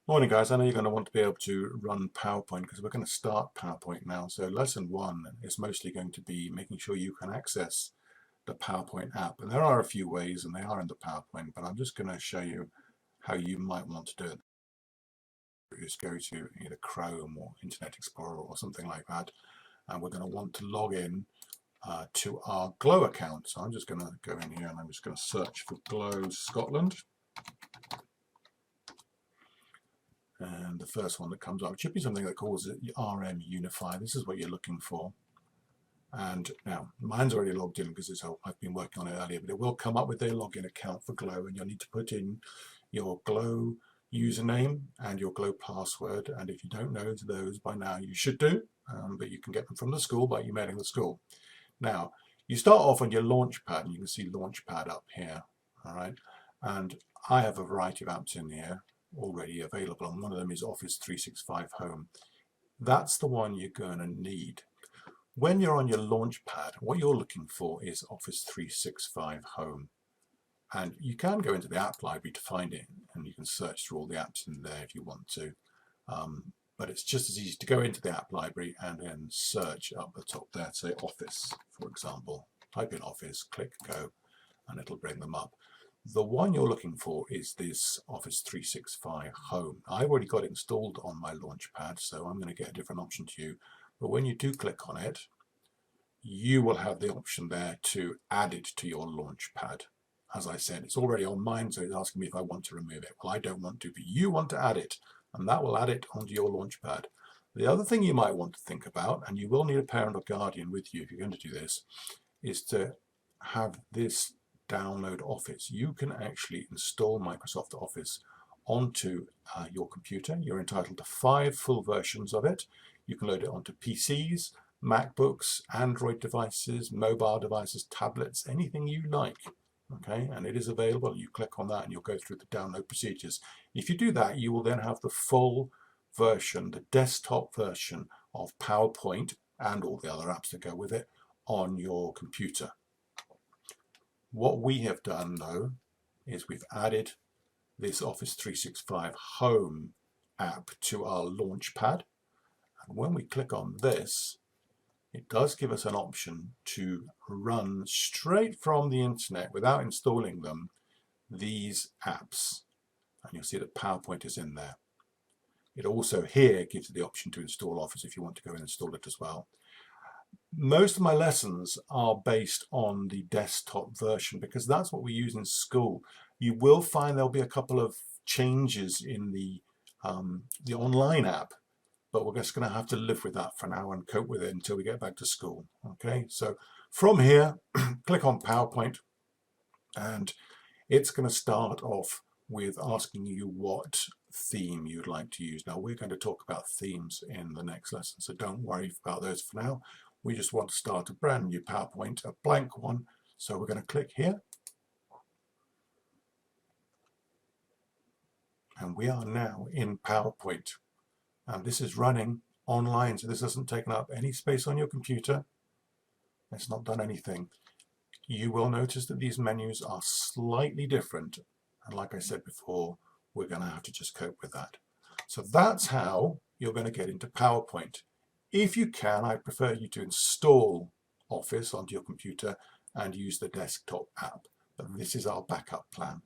Morning guys, I know you're going to want to be able to run PowerPoint because we're going to start PowerPoint now. So lesson 1 is mostly going to be making sure you can access the PowerPoint app. And there are a few ways and they are in the PowerPoint, but I'm just going to show you how you might want to do it. Just go to either Chrome or Internet Explorer or something like that. And we're going to want to log in to our Glow account. So I'm just going to go in here and I'm just going to search for Glow Scotland. And the first one that comes up should be something that calls it RM Unify. This is what you're looking for. And now mine's already logged in because I've been working on it earlier, but it will come up with a login account for Glow, and you'll need to put in your Glow username and your Glow password. And if you don't know those by now, you should do, but you can get them from the school by emailing the school. Now, you start off on your Launchpad, and you can see Launchpad up here. All right, and I have a variety of apps in here already available, and one of them is Office 365 Home. That's the one you're going to need. When you're on your Launchpad, what you're looking for is Office 365 Home. And you can go into the app library to find it, and you can search through all the apps in there if you want to. But it's just as easy to go into the app library and then search up the top there, say Office, for example. Type in Office, click Go, and it'll bring them up. The one you're looking for is this Office 365 Home. I've already got it installed on my Launchpad, so I'm going to get a different option to you. But when you do click on it, you will have the option there to add it to your Launchpad. As I said, it's already on mine, so it's asking me if I want to remove it. Well, I don't want to, but you want to add it, and that will add it onto your Launchpad. The other thing you might want to think about, and you will need a parent or guardian with you if you're going to do this, is to have this download Office. You can actually install Microsoft Office onto your computer. You're entitled to 5 full versions of it. You can load it onto PCs, MacBooks, Android devices, mobile devices, tablets, anything you like. Okay, and it is available. You click on that and you'll go through the download procedures. If you do that, you will then have the full version, the desktop version of PowerPoint and all the other apps that go with it on your computer. What we have done though is we've added this Office 365 Home app to our Launchpad, and when we click on this, it does give us an option to run straight from the internet without installing them these apps, and you'll see that PowerPoint is in there. It also here gives you the option to install Office if you want to go and install it as well. Most of my lessons are based on the desktop version because that's what we use in school. You will find there'll be a couple of changes in the online app, but we're just going to have to live with that for now and cope with it until we get back to school. Okay, so from here, click on PowerPoint, and it's going to start off with asking you what theme you'd like to use. Now, we're going to talk about themes in the next lesson, so don't worry about those for now. We just want to start a brand new PowerPoint, a blank one. So we're going to click here. And we are now in PowerPoint. And this is running online, so this hasn't taken up any space on your computer. It's not done anything. You will notice that these menus are slightly different. And like I said before, we're going to have to just cope with that. So that's how you're going to get into PowerPoint. If you can, I prefer you to install Office onto your computer and use the desktop app. But this is our backup plan.